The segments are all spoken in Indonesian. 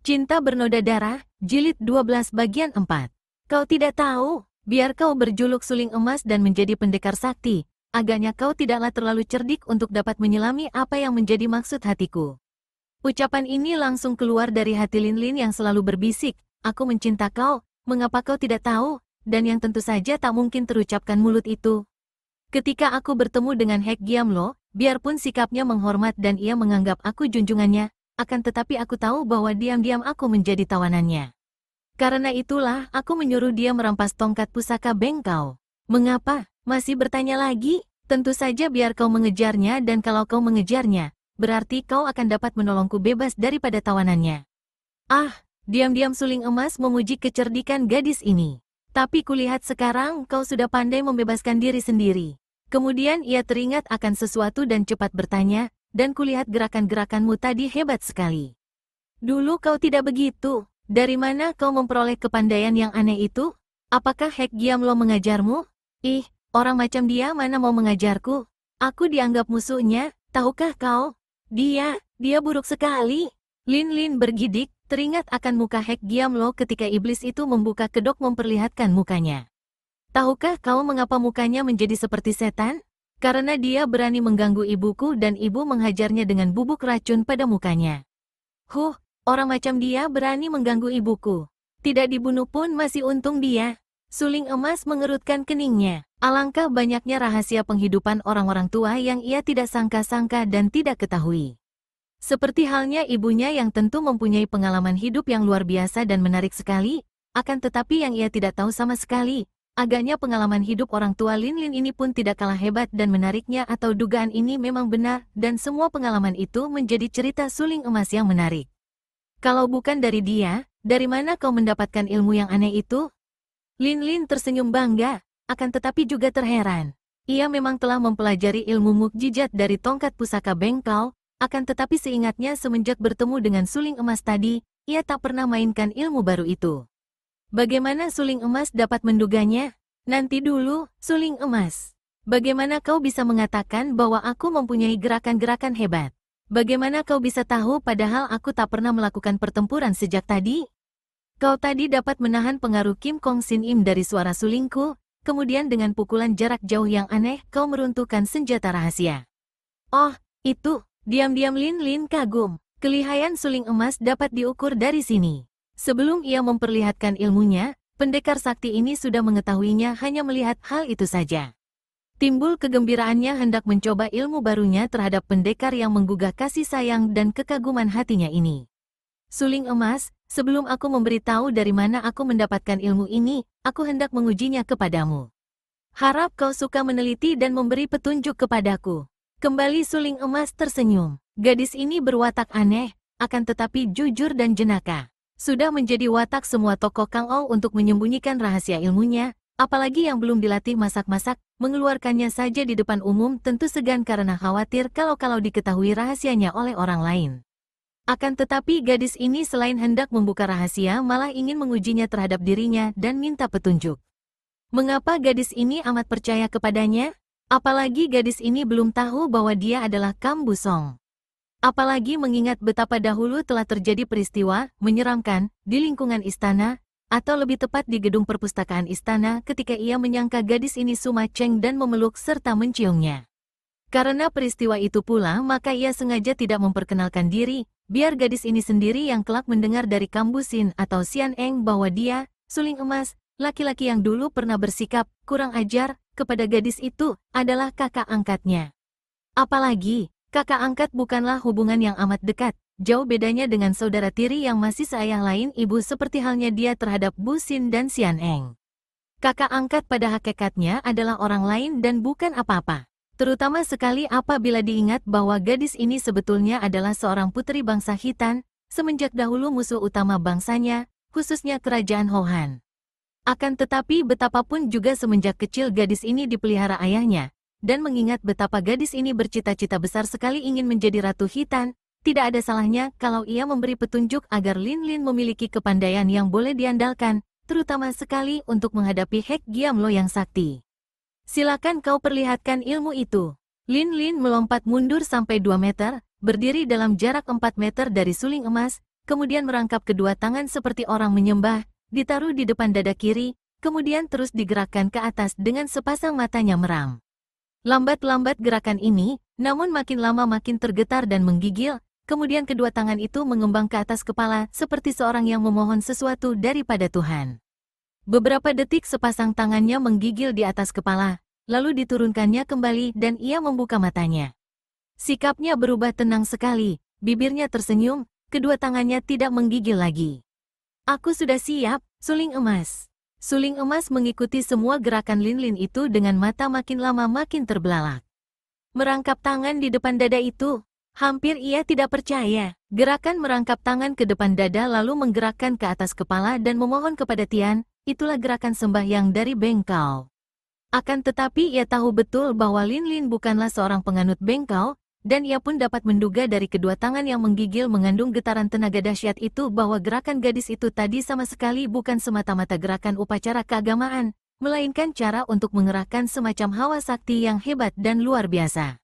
Cinta Bernoda Darah, Jilid 12 bagian 4. Kau tidak tahu, biar kau berjuluk suling emas dan menjadi pendekar sakti, agaknya kau tidaklah terlalu cerdik untuk dapat menyelami apa yang menjadi maksud hatiku. Ucapan ini langsung keluar dari hati Lin Lin yang selalu berbisik, aku mencinta kau, mengapa kau tidak tahu, dan yang tentu saja tak mungkin terucapkan mulut itu. Ketika aku bertemu dengan Hek Giamlo, biarpun sikapnya menghormat dan ia menganggap aku junjungannya, akan tetapi aku tahu bahwa diam-diam aku menjadi tawanannya. Karena itulah aku menyuruh dia merampas tongkat pusaka bengkau. Mengapa? Masih bertanya lagi? Tentu saja biar kau mengejarnya, dan kalau kau mengejarnya, berarti kau akan dapat menolongku bebas daripada tawanannya. Ah, diam-diam suling emas memuji kecerdikan gadis ini. Tapi kulihat sekarang kau sudah pandai membebaskan diri sendiri. Kemudian ia teringat akan sesuatu dan cepat bertanya, dan kulihat gerakan-gerakanmu tadi hebat sekali. Dulu kau tidak begitu. Dari mana kau memperoleh kepandaian yang aneh itu? Apakah Hek Giamlo mengajarmu? Ih, orang macam dia mana mau mengajarku? Aku dianggap musuhnya, tahukah kau? Dia buruk sekali. Lin Lin bergidik, teringat akan muka Hek Giamlo ketika iblis itu membuka kedok memperlihatkan mukanya. Tahukah kau mengapa mukanya menjadi seperti setan? Karena dia berani mengganggu ibuku dan ibu menghajarnya dengan bubuk racun pada mukanya. Orang macam dia berani mengganggu ibuku. Tidak dibunuh pun masih untung dia. Suling emas mengerutkan keningnya. Alangkah banyaknya rahasia penghidupan orang-orang tua yang ia tidak sangka-sangka dan tidak ketahui. Seperti halnya ibunya yang tentu mempunyai pengalaman hidup yang luar biasa dan menarik sekali, akan tetapi yang ia tidak tahu sama sekali. Agaknya pengalaman hidup orang tua Lin Lin ini pun tidak kalah hebat dan menariknya, atau dugaan ini memang benar, dan semua pengalaman itu menjadi cerita suling emas yang menarik. Kalau bukan dari dia, dari mana kau mendapatkan ilmu yang aneh itu? Lin Lin tersenyum bangga, akan tetapi juga terheran. Ia memang telah mempelajari ilmu mukjizat dari tongkat pusaka bengkau, akan tetapi seingatnya semenjak bertemu dengan suling emas tadi, ia tak pernah mainkan ilmu baru itu. Bagaimana suling emas dapat menduganya? Nanti dulu, suling emas. Bagaimana kau bisa mengatakan bahwa aku mempunyai gerakan-gerakan hebat? Bagaimana kau bisa tahu padahal aku tak pernah melakukan pertempuran sejak tadi? Kau tadi dapat menahan pengaruh Kim Kong Sin Im dari suara sulingku, kemudian dengan pukulan jarak jauh yang aneh kau meruntuhkan senjata rahasia. Oh, itu, diam-diam Lin Lin kagum. Kelihayan suling emas dapat diukur dari sini. Sebelum ia memperlihatkan ilmunya, pendekar sakti ini sudah mengetahuinya hanya melihat hal itu saja. Timbul kegembiraannya hendak mencoba ilmu barunya terhadap pendekar yang menggugah kasih sayang dan kekaguman hatinya ini. Suling emas, sebelum aku memberitahu dari mana aku mendapatkan ilmu ini, aku hendak mengujinya kepadamu. Harap kau suka meneliti dan memberi petunjuk kepadaku. Kembali suling emas tersenyum. Gadis ini berwatak aneh, akan tetapi jujur dan jenaka. Sudah menjadi watak semua tokoh Kang Ou untuk menyembunyikan rahasia ilmunya, apalagi yang belum dilatih masak-masak, mengeluarkannya saja di depan umum tentu segan karena khawatir kalau diketahui rahasianya oleh orang lain. Akan tetapi gadis ini selain hendak membuka rahasia malah ingin mengujinya terhadap dirinya dan minta petunjuk. Mengapa gadis ini amat percaya kepadanya? Apalagi gadis ini belum tahu bahwa dia adalah Kam Busong. Apalagi mengingat betapa dahulu telah terjadi peristiwa menyeramkan di lingkungan istana, atau lebih tepat di gedung perpustakaan istana ketika ia menyangka gadis ini Suma Cheng dan memeluk serta menciumnya. Karena peristiwa itu pula maka ia sengaja tidak memperkenalkan diri, biar gadis ini sendiri yang kelak mendengar dari Kambusin atau Sian Eng bahwa dia, suling emas, laki-laki yang dulu pernah bersikap kurang ajar kepada gadis itu, adalah kakak angkatnya. Apalagi, kakak angkat bukanlah hubungan yang amat dekat, jauh bedanya dengan saudara tiri yang masih seayah lain ibu seperti halnya dia terhadap Bu Xin dan Sian Eng. Kakak angkat pada hakikatnya adalah orang lain dan bukan apa-apa. Terutama sekali apabila diingat bahwa gadis ini sebetulnya adalah seorang putri bangsa Khitan, semenjak dahulu musuh utama bangsanya, khususnya kerajaan Hohan. Akan tetapi betapapun juga semenjak kecil gadis ini dipelihara ayahnya, dan mengingat betapa gadis ini bercita-cita besar sekali ingin menjadi Ratu Khitan, tidak ada salahnya kalau ia memberi petunjuk agar Lin Lin memiliki kepandaian yang boleh diandalkan, terutama sekali untuk menghadapi Hek Giamlo yang sakti. Silakan kau perlihatkan ilmu itu. Lin Lin melompat mundur sampai 2 meter, berdiri dalam jarak 4 meter dari suling emas, kemudian merangkap kedua tangan seperti orang menyembah, ditaruh di depan dada kiri, kemudian terus digerakkan ke atas dengan sepasang matanya meram. Lambat-lambat gerakan ini, namun makin lama makin tergetar dan menggigil, kemudian kedua tangan itu mengembang ke atas kepala seperti seorang yang memohon sesuatu daripada Tuhan. Beberapa detik sepasang tangannya menggigil di atas kepala, lalu diturunkannya kembali dan ia membuka matanya. Sikapnya berubah tenang sekali, bibirnya tersenyum, kedua tangannya tidak menggigil lagi. Aku sudah siap, suling emas. Suling emas mengikuti semua gerakan Linlin itu dengan mata makin lama makin terbelalak. Merangkap tangan di depan dada itu, hampir ia tidak percaya. Gerakan merangkap tangan ke depan dada lalu menggerakkan ke atas kepala dan memohon kepada Tian, itulah gerakan sembahyang dari Bengkao. Akan tetapi ia tahu betul bahwa Linlin bukanlah seorang penganut Bengkao, dan ia pun dapat menduga dari kedua tangan yang menggigil mengandung getaran tenaga dahsyat itu bahwa gerakan gadis itu tadi sama sekali bukan semata-mata gerakan upacara keagamaan, melainkan cara untuk mengerahkan semacam hawa sakti yang hebat dan luar biasa.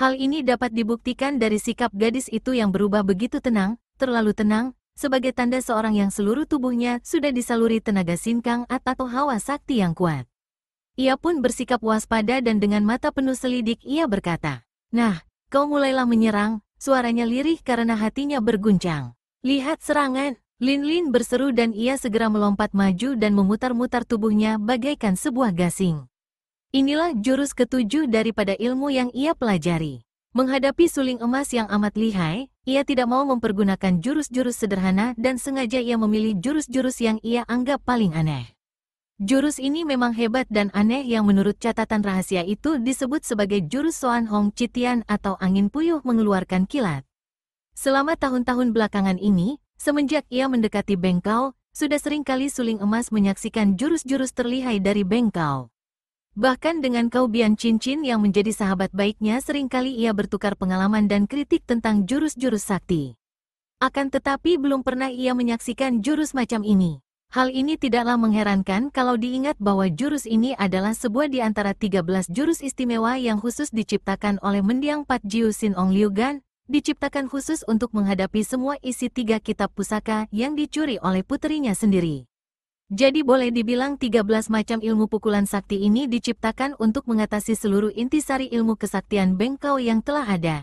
Hal ini dapat dibuktikan dari sikap gadis itu yang berubah begitu tenang, terlalu tenang, sebagai tanda seorang yang seluruh tubuhnya sudah disaluri tenaga sinkang atau hawa sakti yang kuat. Ia pun bersikap waspada dan dengan mata penuh selidik ia berkata, "Nah, kau mulailah menyerang," suaranya lirih karena hatinya berguncang. "Lihat serangan!" Linlin berseru dan ia segera melompat maju dan memutar-mutar tubuhnya bagaikan sebuah gasing. Inilah jurus ketujuh daripada ilmu yang ia pelajari. Menghadapi suling emas yang amat lihai, ia tidak mau mempergunakan jurus-jurus sederhana dan sengaja ia memilih jurus-jurus yang ia anggap paling aneh. Jurus ini memang hebat dan aneh yang menurut catatan rahasia itu disebut sebagai jurus Soan Hong Chitian atau angin puyuh mengeluarkan kilat. Selama tahun-tahun belakangan ini, semenjak ia mendekati Bengkao, sudah seringkali suling emas menyaksikan jurus-jurus terlihai dari Bengkao. Bahkan dengan Kau Bian Cincin yang menjadi sahabat baiknya seringkali ia bertukar pengalaman dan kritik tentang jurus-jurus sakti. Akan tetapi belum pernah ia menyaksikan jurus macam ini. Hal ini tidaklah mengherankan kalau diingat bahwa jurus ini adalah sebuah di antara 13 jurus istimewa yang khusus diciptakan oleh mendiang Pat Jiu Sin Ong Liu Gan, diciptakan khusus untuk menghadapi semua isi 3 kitab pusaka yang dicuri oleh puterinya sendiri. Jadi boleh dibilang 13 macam ilmu pukulan sakti ini diciptakan untuk mengatasi seluruh intisari ilmu kesaktian Bengkao yang telah ada.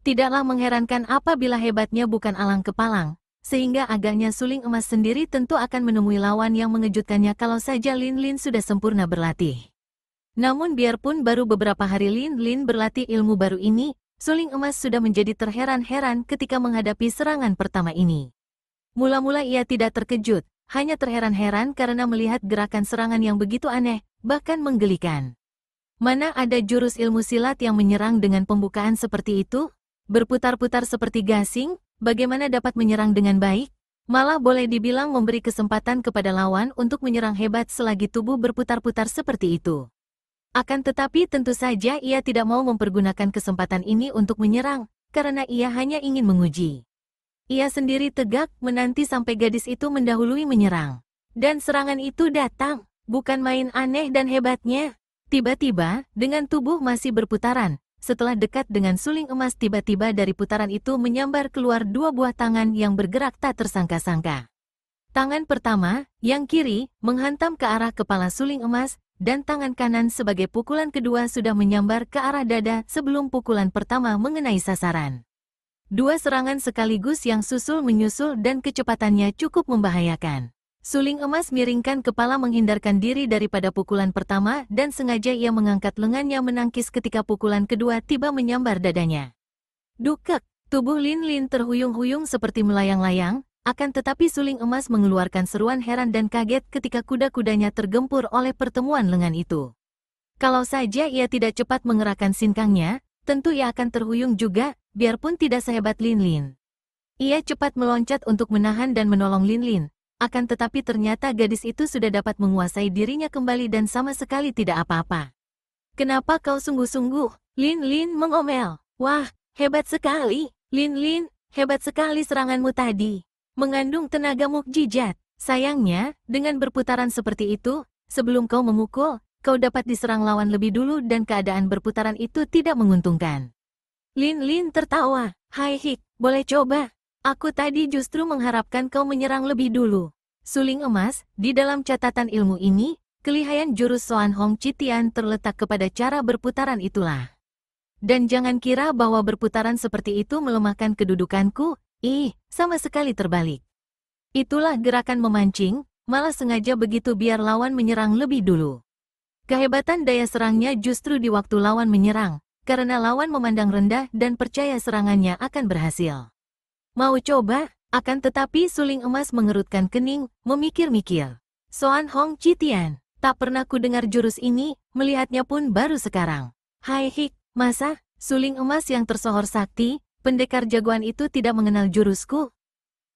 Tidaklah mengherankan apabila hebatnya bukan alang kepalang, sehingga agaknya suling emas sendiri tentu akan menemui lawan yang mengejutkannya kalau saja Linlin sudah sempurna berlatih. Namun biarpun baru beberapa hari Linlin berlatih ilmu baru ini, suling emas sudah menjadi terheran-heran ketika menghadapi serangan pertama ini. Mula-mula ia tidak terkejut, hanya terheran-heran karena melihat gerakan serangan yang begitu aneh, bahkan menggelikan. Mana ada jurus ilmu silat yang menyerang dengan pembukaan seperti itu? Berputar-putar seperti gasing, bagaimana dapat menyerang dengan baik? Malah boleh dibilang memberi kesempatan kepada lawan untuk menyerang hebat selagi tubuh berputar-putar seperti itu. Akan tetapi tentu saja ia tidak mau mempergunakan kesempatan ini untuk menyerang, karena ia hanya ingin menguji. Ia sendiri tegak menanti sampai gadis itu mendahului menyerang. Dan serangan itu datang, bukan main aneh dan hebatnya. Tiba-tiba, dengan tubuh masih berputaran, setelah dekat dengan suling emas tiba-tiba dari putaran itu menyambar keluar 2 buah tangan yang bergerak tak tersangka-sangka. Tangan pertama, yang kiri, menghantam ke arah kepala suling emas, dan tangan kanan sebagai pukulan kedua sudah menyambar ke arah dada sebelum pukulan pertama mengenai sasaran. 2 serangan sekaligus yang susul-menyusul dan kecepatannya cukup membahayakan. Suling emas miringkan kepala menghindarkan diri daripada pukulan pertama dan sengaja ia mengangkat lengannya menangkis ketika pukulan kedua tiba menyambar dadanya. Dukek, tubuh Linlin terhuyung-huyung seperti melayang-layang, akan tetapi suling emas mengeluarkan seruan heran dan kaget ketika kuda-kudanya tergempur oleh pertemuan lengan itu. Kalau saja ia tidak cepat mengerahkan sinkangnya, tentu ia akan terhuyung juga, biarpun tidak sehebat Linlin. Ia cepat meloncat untuk menahan dan menolong Linlin. Akan tetapi ternyata gadis itu sudah dapat menguasai dirinya kembali dan sama sekali tidak apa-apa. "Kenapa kau sungguh-sungguh?" Linlin mengomel. "Wah, hebat sekali, Linlin, hebat sekali seranganmu tadi. Mengandung tenaga mukjizat. Sayangnya, dengan berputaran seperti itu, sebelum kau memukul, kau dapat diserang lawan lebih dulu dan keadaan berputaran itu tidak menguntungkan." Linlin tertawa. "Hai Hik, boleh coba?" Aku tadi justru mengharapkan kau menyerang lebih dulu. Suling emas, di dalam catatan ilmu ini, kelihayan jurus Soan Hong Chitian terletak kepada cara berputaran itulah. Dan jangan kira bahwa berputaran seperti itu melemahkan kedudukanku, sama sekali terbalik. Itulah gerakan memancing, malah sengaja begitu biar lawan menyerang lebih dulu. Kehebatan daya serangnya justru di waktu lawan menyerang, karena lawan memandang rendah dan percaya serangannya akan berhasil. Mau coba? Akan tetapi suling emas mengerutkan kening, memikir-mikir. Soan Hong Chitian, tak pernah ku dengar jurus ini, melihatnya pun baru sekarang. Hai hik, masa? Suling emas yang tersohor sakti, pendekar jagoan itu tidak mengenal jurusku?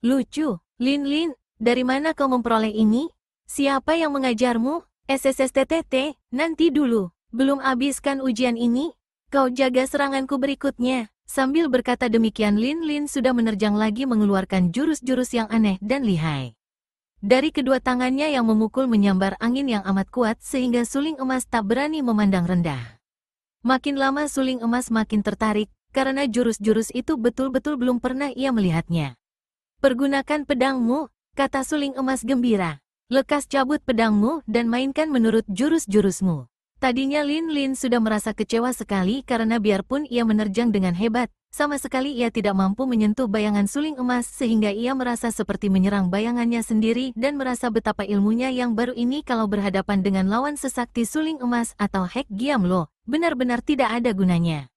Lucu, Lin Lin, dari mana kau memperoleh ini? Siapa yang mengajarmu? SSSTTT, nanti dulu, belum habiskan ujian ini? Kau jaga seranganku berikutnya. Sambil berkata demikian Lin Lin sudah menerjang lagi mengeluarkan jurus-jurus yang aneh dan lihai. Dari kedua tangannya yang memukul menyambar angin yang amat kuat sehingga suling emas tak berani memandang rendah. Makin lama suling emas makin tertarik, karena jurus-jurus itu betul-betul belum pernah ia melihatnya. Pergunakan pedangmu, kata suling emas gembira. Lekas cabut pedangmu dan mainkan menurut jurus-jurusmu. Tadinya Lin Lin sudah merasa kecewa sekali karena biarpun ia menerjang dengan hebat, sama sekali ia tidak mampu menyentuh bayangan suling emas sehingga ia merasa seperti menyerang bayangannya sendiri dan merasa betapa ilmunya yang baru ini kalau berhadapan dengan lawan sesakti suling emas atau Hek Giam Lo, benar-benar tidak ada gunanya.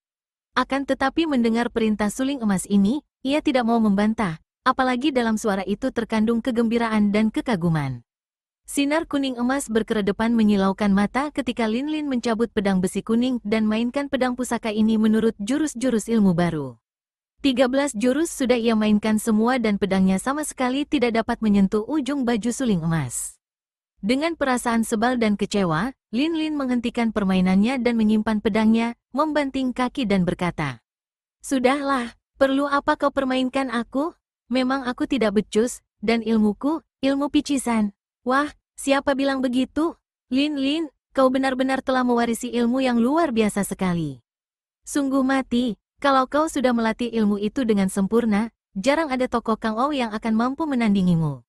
Akan tetapi mendengar perintah suling emas ini, ia tidak mau membantah, apalagi dalam suara itu terkandung kegembiraan dan kekaguman. Sinar kuning emas berkeredepan menyilaukan mata ketika Lin Lin mencabut pedang besi kuning dan mainkan pedang pusaka ini menurut jurus-jurus ilmu baru. 13 jurus sudah ia mainkan semua dan pedangnya sama sekali tidak dapat menyentuh ujung baju suling emas. Dengan perasaan sebal dan kecewa, Lin Lin menghentikan permainannya dan menyimpan pedangnya, membanting kaki dan berkata, "Sudahlah, perlu apa kau permainkan aku? Memang aku tidak becus, dan ilmuku, ilmu picisan. Wah, siapa bilang begitu? Lin Lin, kau benar-benar telah mewarisi ilmu yang luar biasa sekali. Sungguh mati, kalau kau sudah melatih ilmu itu dengan sempurna, jarang ada tokoh Kang Ou yang akan mampu menandingimu.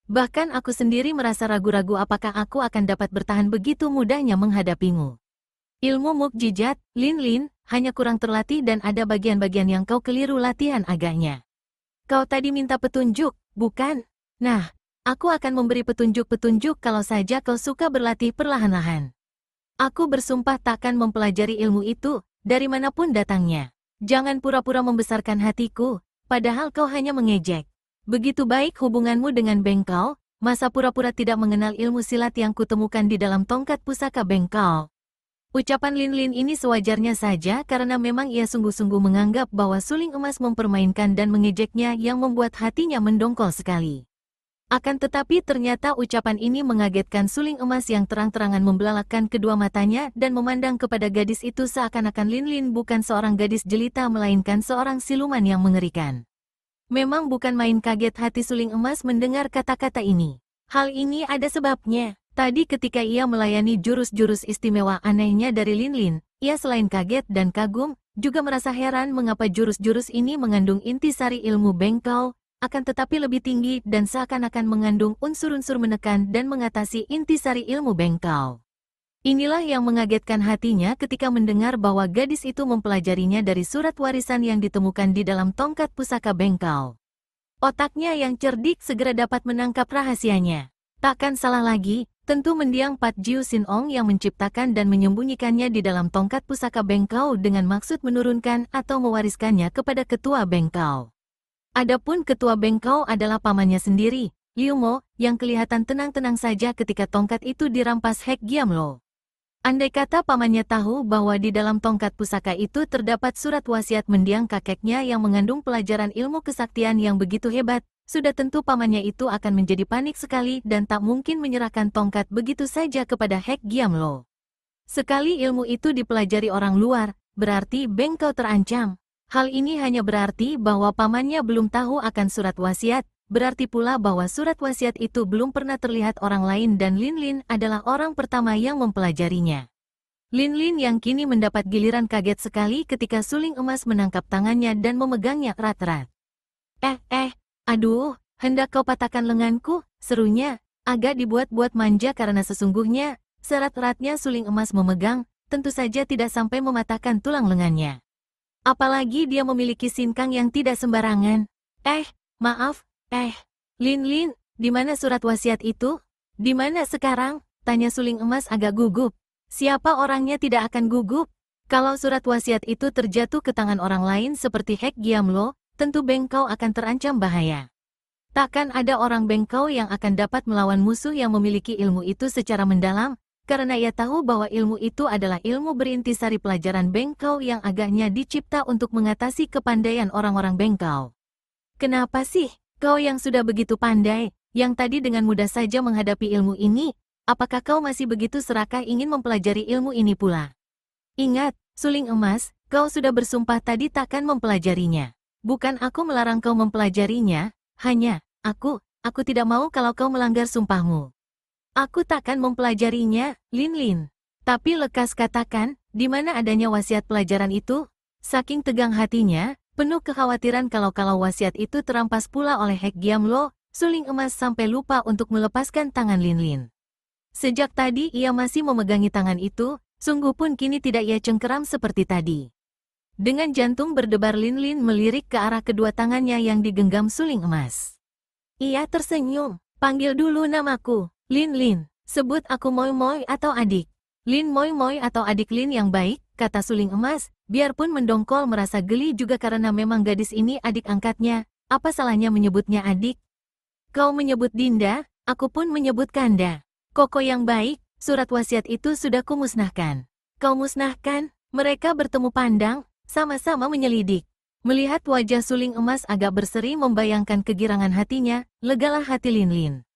Bahkan aku sendiri merasa ragu-ragu apakah aku akan dapat bertahan begitu mudahnya menghadapimu. Ilmu mukjizat, Lin Lin, hanya kurang terlatih dan ada bagian-bagian yang kau keliru latihan agaknya. Kau tadi minta petunjuk, bukan? Nah, aku akan memberi petunjuk-petunjuk kalau saja kau suka berlatih perlahan-lahan. Aku bersumpah takkan mempelajari ilmu itu, dari manapun datangnya. Jangan pura-pura membesarkan hatiku, padahal kau hanya mengejek. Begitu baik hubunganmu dengan Bengkao, masa pura-pura tidak mengenal ilmu silat yang kutemukan di dalam tongkat pusaka Bengkao. Ucapan Lin Lin ini sewajarnya saja karena memang ia sungguh-sungguh menganggap bahwa suling emas mempermainkan dan mengejeknya yang membuat hatinya mendongkol sekali. Akan tetapi ternyata ucapan ini mengagetkan suling emas yang terang-terangan membelalakkan kedua matanya dan memandang kepada gadis itu seakan-akan Lin Lin bukan seorang gadis jelita melainkan seorang siluman yang mengerikan. Memang bukan main kaget hati suling emas mendengar kata-kata ini. Hal ini ada sebabnya. Tadi ketika ia melayani jurus-jurus istimewa anehnya dari Lin Lin, ia selain kaget dan kagum, juga merasa heran mengapa jurus-jurus ini mengandung intisari ilmu Bengkao, akan tetapi lebih tinggi dan seakan-akan mengandung unsur-unsur menekan dan mengatasi intisari ilmu Bengkao. Inilah yang mengagetkan hatinya ketika mendengar bahwa gadis itu mempelajarinya dari surat warisan yang ditemukan di dalam tongkat pusaka Bengkao. Otaknya yang cerdik segera dapat menangkap rahasianya. Takkan salah lagi, tentu mendiang Pat Jiu Sin Ong yang menciptakan dan menyembunyikannya di dalam tongkat pusaka Bengkao dengan maksud menurunkan atau mewariskannya kepada ketua Bengkao. Adapun ketua Bengkao adalah pamannya sendiri, Liu Mo, yang kelihatan tenang-tenang saja ketika tongkat itu dirampas Hek Giam Lo. Andai kata pamannya tahu bahwa di dalam tongkat pusaka itu terdapat surat wasiat mendiang kakeknya yang mengandung pelajaran ilmu kesaktian yang begitu hebat, sudah tentu pamannya itu akan menjadi panik sekali dan tak mungkin menyerahkan tongkat begitu saja kepada Hek Giam Lo. Sekali ilmu itu dipelajari orang luar, berarti Bengkao terancam. Hal ini hanya berarti bahwa pamannya belum tahu akan surat wasiat, berarti pula bahwa surat wasiat itu belum pernah terlihat orang lain dan Lin Lin adalah orang pertama yang mempelajarinya. Lin Lin yang kini mendapat giliran kaget sekali ketika suling emas menangkap tangannya dan memegangnya erat-erat. Aduh, hendak kau patahkan lenganku, serunya. Agak dibuat-buat manja karena sesungguhnya, serat-eratnya suling emas memegang, tentu saja tidak sampai mematahkan tulang lengannya. Apalagi dia memiliki sinkang yang tidak sembarangan. Maaf, Lin, di mana surat wasiat itu? Di mana sekarang? Tanya suling emas agak gugup. Siapa orangnya tidak akan gugup? Kalau surat wasiat itu terjatuh ke tangan orang lain seperti Hek Giamlo, tentu Bengkau akan terancam bahaya. Takkan ada orang Bengkau yang akan dapat melawan musuh yang memiliki ilmu itu secara mendalam, karena ia tahu bahwa ilmu itu adalah ilmu berintisari pelajaran Bengkau yang agaknya dicipta untuk mengatasi kepandaian orang-orang Bengkau. Kenapa sih, kau yang sudah begitu pandai, yang tadi dengan mudah saja menghadapi ilmu ini, apakah kau masih begitu serakah ingin mempelajari ilmu ini pula? Ingat, suling emas, kau sudah bersumpah tadi takkan mempelajarinya. Bukan aku melarang kau mempelajarinya, hanya, aku tidak mau kalau kau melanggar sumpahmu. Aku takkan mempelajarinya, Lin. Tapi lekas katakan, di mana adanya wasiat pelajaran itu? Saking tegang hatinya, penuh kekhawatiran kalau wasiat itu terampas pula oleh Hek Giamlo, suling emas sampai lupa untuk melepaskan tangan Lin. Sejak tadi ia masih memegangi tangan itu, sungguh pun kini tidak ia cengkeram seperti tadi. Dengan jantung berdebar Lin melirik ke arah kedua tangannya yang digenggam suling emas. Ia tersenyum, panggil dulu namaku, Lin, sebut aku Moy atau adik. Lin Moy atau adik Lin yang baik, kata suling emas, biarpun mendongkol merasa geli juga karena memang gadis ini adik angkatnya, apa salahnya menyebutnya adik? Kau menyebut Dinda, aku pun menyebut Kanda. Koko yang baik, surat wasiat itu sudah kumusnahkan. Kau musnahkan? Mereka bertemu pandang, sama-sama menyelidik. Melihat wajah suling emas agak berseri membayangkan kegirangan hatinya, legalah hati Lin.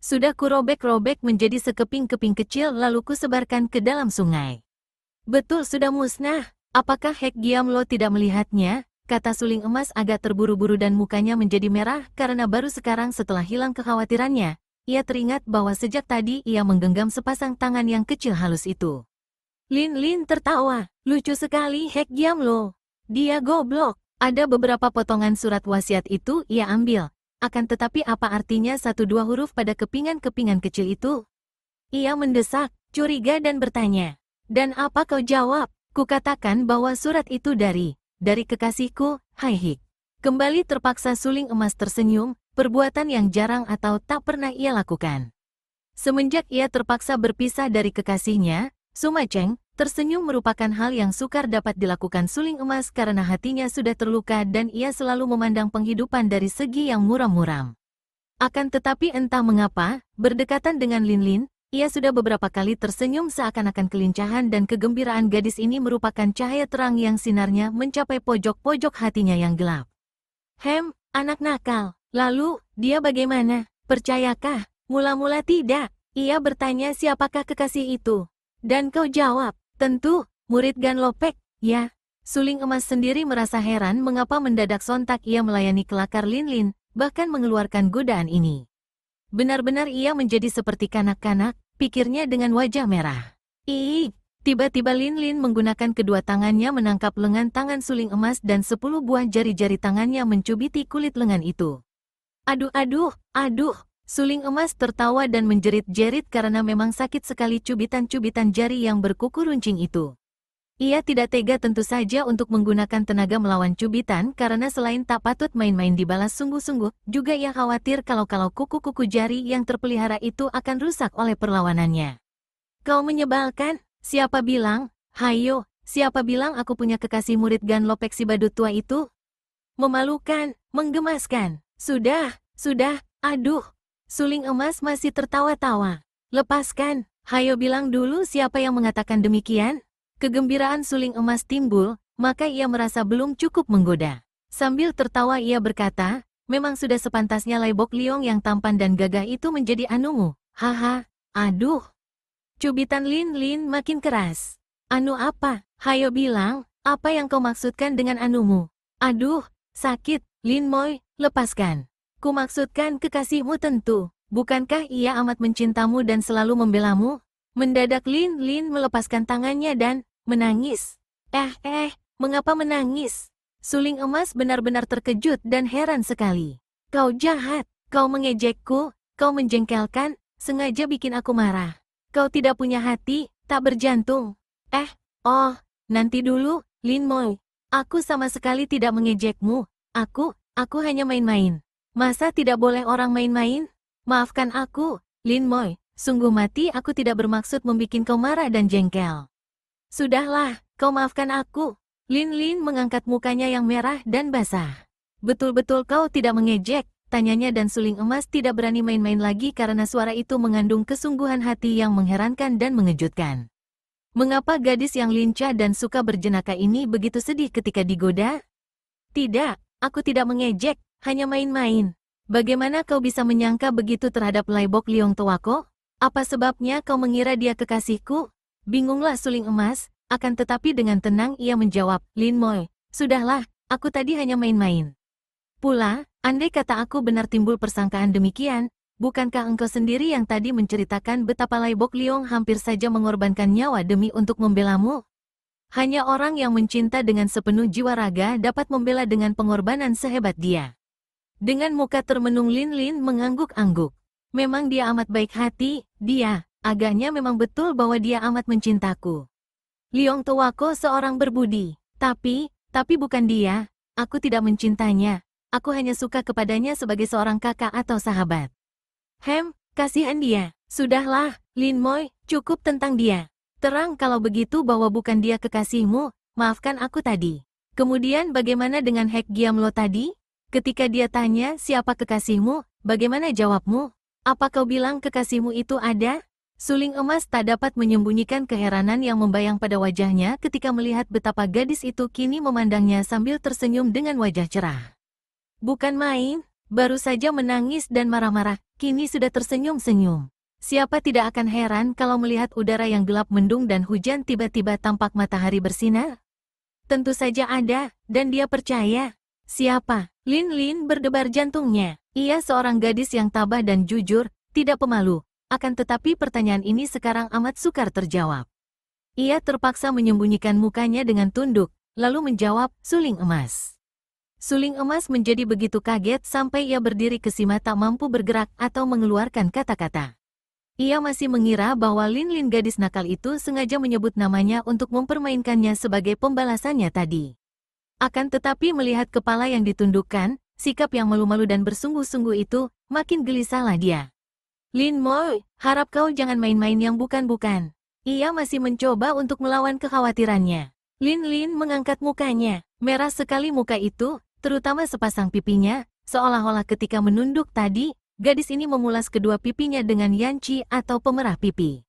Sudah kurobek-robek menjadi sekeping-keping kecil lalu kusebarkan ke dalam sungai. Betul sudah musnah, apakah Hek Giamlo tidak melihatnya? Kata suling emas agak terburu-buru dan mukanya menjadi merah karena baru sekarang setelah hilang kekhawatirannya, ia teringat bahwa sejak tadi ia menggenggam sepasang tangan yang kecil halus itu. Lin tertawa, lucu sekali Hek Giamlo. Dia goblok. Ada beberapa potongan surat wasiat itu ia ambil. Akan tetapi apa artinya 1-2 huruf pada kepingan-kepingan kecil itu? Ia mendesak, curiga dan bertanya. Dan apa kau jawab? Kukatakan bahwa surat itu dari kekasihku, Hai Hik. Kembali terpaksa suling emas tersenyum, perbuatan yang jarang atau tak pernah ia lakukan. Semenjak ia terpaksa berpisah dari kekasihnya, Sumaceng, tersenyum merupakan hal yang sukar dapat dilakukan suling emas karena hatinya sudah terluka dan ia selalu memandang penghidupan dari segi yang muram-muram. Akan tetapi entah mengapa, berdekatan dengan Lin, ia sudah beberapa kali tersenyum seakan-akan kelincahan dan kegembiraan gadis ini merupakan cahaya terang yang sinarnya mencapai pojok-pojok hatinya yang gelap. Anak nakal. Lalu, dia bagaimana? Percayakah? Mula-mula tidak. Ia bertanya siapakah kekasih itu. Dan kau jawab, tentu, murid Ganlopek, ya. Suling emas sendiri merasa heran mengapa mendadak sontak ia melayani kelakar Lin, bahkan mengeluarkan godaan ini. Benar-benar ia menjadi seperti kanak-kanak, pikirnya dengan wajah merah. Tiba-tiba Lin menggunakan kedua tangannya menangkap lengan tangan suling emas dan 10 buah jari-jari tangannya mencubiti kulit lengan itu. Aduh, suling emas tertawa dan menjerit-jerit karena memang sakit sekali cubitan-cubitan jari yang berkuku runcing itu. Ia tidak tega tentu saja untuk menggunakan tenaga melawan cubitan karena selain tak patut main-main dibalas sungguh-sungguh, juga ia khawatir kalau kuku-kuku jari yang terpelihara itu akan rusak oleh perlawanannya. Kau menyebalkan, siapa bilang? Hayo, siapa bilang aku punya kekasih murid Ganlopek si badut tua itu? Memalukan, menggemaskan. Sudah, aduh. Suling emas masih tertawa-tawa. Lepaskan, hayo bilang dulu siapa yang mengatakan demikian? Kegembiraan suling emas timbul, maka ia merasa belum cukup menggoda. Sambil tertawa ia berkata, memang sudah sepantasnya Lai Bok Liong yang tampan dan gagah itu menjadi anumu. Haha, aduh. Cubitan Lin makin keras. Anu apa? Hayo bilang, apa yang kau maksudkan dengan anumu? Aduh, sakit, Lin Moy, lepaskan. Kumaksudkan kekasihmu tentu, bukankah ia amat mencintamu dan selalu membelamu? Mendadak Lin melepaskan tangannya dan menangis. Mengapa menangis? Suling emas benar-benar terkejut dan heran sekali. Kau jahat, kau mengejekku, kau menjengkelkan, sengaja bikin aku marah. Kau tidak punya hati, tak berjantung. Oh, nanti dulu, Lin Moi. Aku sama sekali tidak mengejekmu. Aku hanya main-main. Masa tidak boleh orang main-main? Maafkan aku, Lin Moi. Sungguh mati aku tidak bermaksud membuat kau marah dan jengkel. Sudahlah, kau maafkan aku. Lin Lin mengangkat mukanya yang merah dan basah. Betul-betul kau tidak mengejek, tanyanya dan suling emas tidak berani main-main lagi karena suara itu mengandung kesungguhan hati yang mengherankan dan mengejutkan. Mengapa gadis yang lincah dan suka berjenaka ini begitu sedih ketika digoda? Tidak, aku tidak mengejek, hanya main-main. Bagaimana kau bisa menyangka begitu terhadap Lai Bok Liong Towako? Apa sebabnya kau mengira dia kekasihku? Bingunglah suling emas, akan tetapi dengan tenang ia menjawab, Lin Moi, sudahlah, aku tadi hanya main-main. Pula, andai kata aku benar timbul persangkaan demikian, bukankah engkau sendiri yang tadi menceritakan betapa Lai Bok Liong hampir saja mengorbankan nyawa demi untuk membelamu? Hanya orang yang mencinta dengan sepenuh jiwa raga dapat membela dengan pengorbanan sehebat dia. Dengan muka termenung Lin Lin mengangguk-angguk. Memang dia amat baik hati, agaknya memang betul bahwa dia amat mencintaku. Liong Towako seorang berbudi, tapi bukan dia, aku tidak mencintanya, aku hanya suka kepadanya sebagai seorang kakak atau sahabat. Kasihan dia, sudahlah, Lin Moi, cukup tentang dia. Terang kalau begitu bahwa bukan dia kekasihmu, maafkan aku tadi. Kemudian bagaimana dengan Hek Giam Lo tadi? Ketika dia tanya siapa kekasihmu, bagaimana jawabmu? Apa kau bilang kekasihmu itu ada? Suling emas tak dapat menyembunyikan keheranan yang membayang pada wajahnya ketika melihat betapa gadis itu kini memandangnya sambil tersenyum dengan wajah cerah. Bukan main, baru saja menangis dan marah-marah, kini sudah tersenyum-senyum. Siapa tidak akan heran kalau melihat udara yang gelap mendung dan hujan tiba-tiba tampak matahari bersinar? Tentu saja ada, dan dia percaya. Siapa? Lin Lin berdebar jantungnya. Ia seorang gadis yang tabah dan jujur, tidak pemalu. Akan tetapi pertanyaan ini sekarang amat sukar terjawab. Ia terpaksa menyembunyikan mukanya dengan tunduk, lalu menjawab, suling emas. Suling emas menjadi begitu kaget sampai ia berdiri kesima tak mampu bergerak atau mengeluarkan kata-kata. Ia masih mengira bahwa Lin Lin gadis nakal itu sengaja menyebut namanya untuk mempermainkannya sebagai pembalasannya tadi. Akan tetapi melihat kepala yang ditundukkan, sikap yang malu-malu dan bersungguh-sungguh itu, makin gelisahlah dia. Lin Moi, harap kau jangan main-main yang bukan-bukan. Ia masih mencoba untuk melawan kekhawatirannya. Lin Lin mengangkat mukanya, merah sekali muka itu, terutama sepasang pipinya, seolah-olah ketika menunduk tadi, gadis ini memulas kedua pipinya dengan yanci atau pemerah pipi.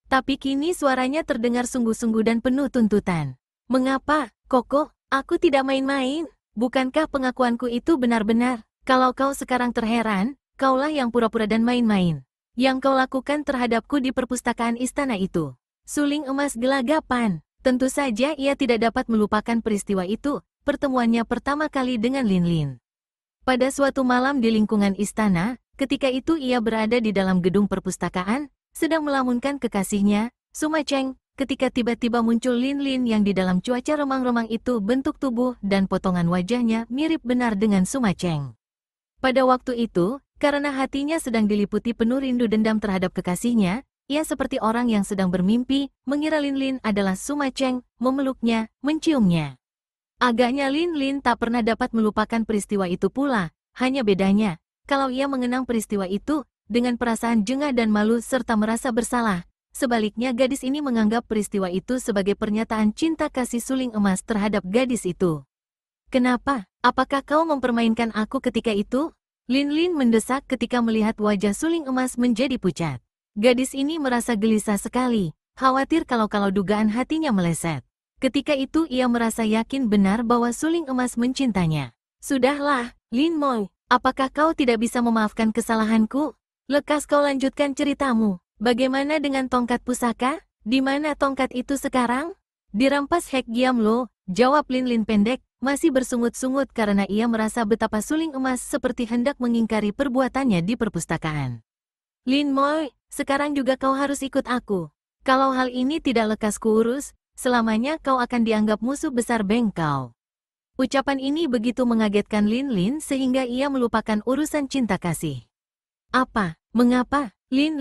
Tapi kini suaranya terdengar sungguh-sungguh dan penuh tuntutan. Mengapa, Koko, aku tidak main-main? Bukankah pengakuanku itu benar-benar? Kalau kau sekarang terheran, kaulah yang pura-pura dan main-main. Yang kau lakukan terhadapku di perpustakaan istana itu. Suling emas gelagapan. Tentu saja ia tidak dapat melupakan peristiwa itu, pertemuannya pertama kali dengan Lin Lin. Pada suatu malam di lingkungan istana, ketika itu ia berada di dalam gedung perpustakaan, sedang melamunkan kekasihnya, Suma Cheng. Ketika tiba-tiba muncul Lin Lin yang di dalam cuaca remang-remang itu bentuk tubuh dan potongan wajahnya mirip benar dengan Suma Cheng. Pada waktu itu, karena hatinya sedang diliputi penuh rindu dendam terhadap kekasihnya, ia seperti orang yang sedang bermimpi, mengira Lin Lin adalah Suma Cheng, memeluknya, menciumnya. Agaknya Lin Lin tak pernah dapat melupakan peristiwa itu pula, hanya bedanya, kalau ia mengenang peristiwa itu, dengan perasaan jengah dan malu serta merasa bersalah. Sebaliknya gadis ini menganggap peristiwa itu sebagai pernyataan cinta kasih suling emas terhadap gadis itu. Kenapa? Apakah kau mempermainkan aku ketika itu? Lin Lin mendesak ketika melihat wajah suling emas menjadi pucat. Gadis ini merasa gelisah sekali, khawatir kalau dugaan hatinya meleset. Ketika itu ia merasa yakin benar bahwa suling emas mencintanya. Sudahlah, Lin Moi, apakah kau tidak bisa memaafkan kesalahanku? Lekas kau lanjutkan ceritamu. Bagaimana dengan tongkat pusaka? Di mana tongkat itu sekarang? Dirampas Hek Giam Lo, jawab Lin Lin pendek, masih bersungut-sungut karena ia merasa betapa suling emas seperti hendak mengingkari perbuatannya di perpustakaan. Lin Moi, sekarang juga kau harus ikut aku. Kalau hal ini tidak lekas kuurus, selamanya kau akan dianggap musuh besar Beng kau. Ucapan ini begitu mengagetkan Lin Lin sehingga ia melupakan urusan cinta kasih. Apa? Mengapa? Lin,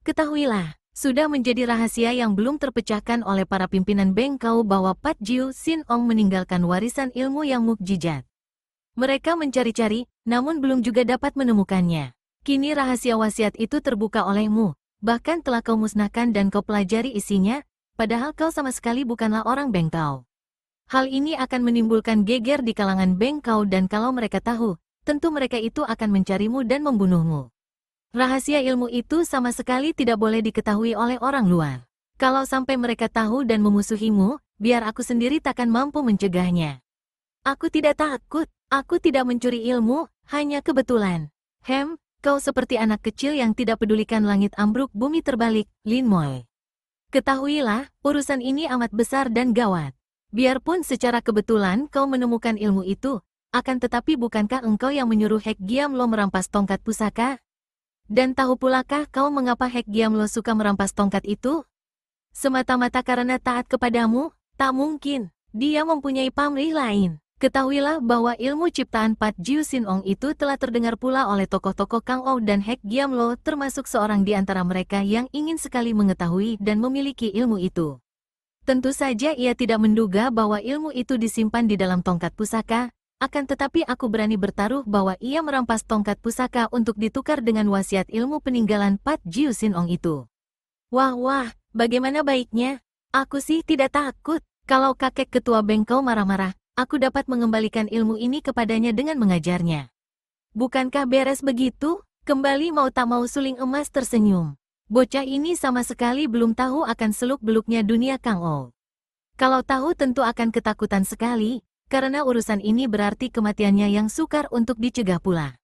ketahuilah. Sudah menjadi rahasia yang belum terpecahkan oleh para pimpinan Bengkau bahwa Pat Jiu Sin Ong meninggalkan warisan ilmu yang mukjizat. Mereka mencari-cari, namun belum juga dapat menemukannya. Kini rahasia wasiat itu terbuka olehmu, bahkan telah kau musnahkan dan kau pelajari isinya, padahal kau sama sekali bukanlah orang Bengkau. Hal ini akan menimbulkan geger di kalangan Bengkau dan kalau mereka tahu, tentu mereka itu akan mencarimu dan membunuhmu. Rahasia ilmu itu sama sekali tidak boleh diketahui oleh orang luar. Kalau sampai mereka tahu dan memusuhimu, biar aku sendiri takkan mampu mencegahnya. Aku tidak takut, aku tidak mencuri ilmu, hanya kebetulan. Kau seperti anak kecil yang tidak pedulikan langit ambruk bumi terbalik, Lin Moy. Ketahuilah, urusan ini amat besar dan gawat. Biarpun secara kebetulan kau menemukan ilmu itu, akan tetapi bukankah engkau yang menyuruh Hek Giam Lo merampas tongkat pusaka? Dan tahu pulakah kau mengapa Hek Giam Lo suka merampas tongkat itu? Semata-mata karena taat kepadamu? Tak mungkin, dia mempunyai pamrih lain. Ketahuilah bahwa ilmu ciptaan Pat Jiu Sin Ong itu telah terdengar pula oleh tokoh-tokoh Kang Ou dan Hek Giam Lo termasuk seorang di antara mereka yang ingin sekali mengetahui dan memiliki ilmu itu. Tentu saja ia tidak menduga bahwa ilmu itu disimpan di dalam tongkat pusaka, akan tetapi aku berani bertaruh bahwa ia merampas tongkat pusaka untuk ditukar dengan wasiat ilmu peninggalan Pat Jiu Sin Ong itu. Wah, bagaimana baiknya? Aku sih tidak takut. Kalau kakek ketua Bengkau marah-marah, aku dapat mengembalikan ilmu ini kepadanya dengan mengajarnya. Bukankah beres begitu? Kembali mau tak mau Suling Emas tersenyum. Bocah ini sama sekali belum tahu akan seluk-beluknya dunia Kang Ou. Kalau tahu tentu akan ketakutan sekali, karena urusan ini berarti kematiannya yang sukar untuk dicegah pula.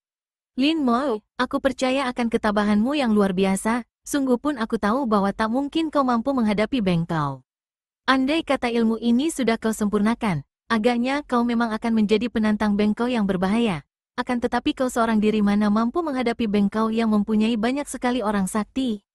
Lin Mo, aku percaya akan ketabahanmu yang luar biasa, sungguh pun aku tahu bahwa tak mungkin kau mampu menghadapi Bengkau. Andai kata ilmu ini sudah kau sempurnakan, agaknya kau memang akan menjadi penantang Bengkau yang berbahaya. Akan tetapi kau seorang diri mana mampu menghadapi Bengkau yang mempunyai banyak sekali orang sakti.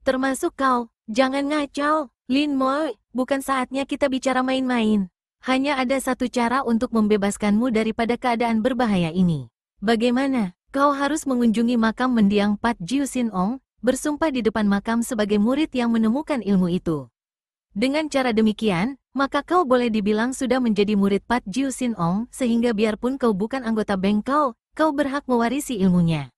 Termasuk kau, jangan ngacau, Lin Mo, bukan saatnya kita bicara main-main. Hanya ada satu cara untuk membebaskanmu daripada keadaan berbahaya ini. Bagaimana? Kau harus mengunjungi makam mendiang Pat Jiu Sin Ong, bersumpah di depan makam sebagai murid yang menemukan ilmu itu. Dengan cara demikian, maka kau boleh dibilang sudah menjadi murid Pat Jiu Sin Ong, sehingga biarpun kau bukan anggota Bengkau, kau berhak mewarisi ilmunya.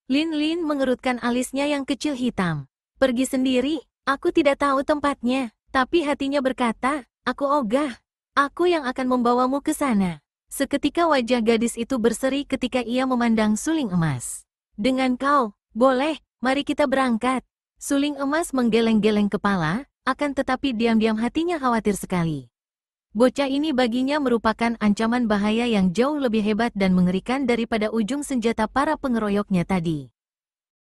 Lin mengerutkan alisnya yang kecil hitam. Pergi sendiri, aku tidak tahu tempatnya, tapi hatinya berkata, aku ogah. Aku yang akan membawamu ke sana. Seketika wajah gadis itu berseri ketika ia memandang Suling Emas. Dengan kau, boleh, mari kita berangkat. Suling Emas menggeleng-geleng kepala, akan tetapi diam-diam hatinya khawatir sekali. Bocah ini baginya merupakan ancaman bahaya yang jauh lebih hebat dan mengerikan daripada ujung senjata para pengeroyoknya tadi.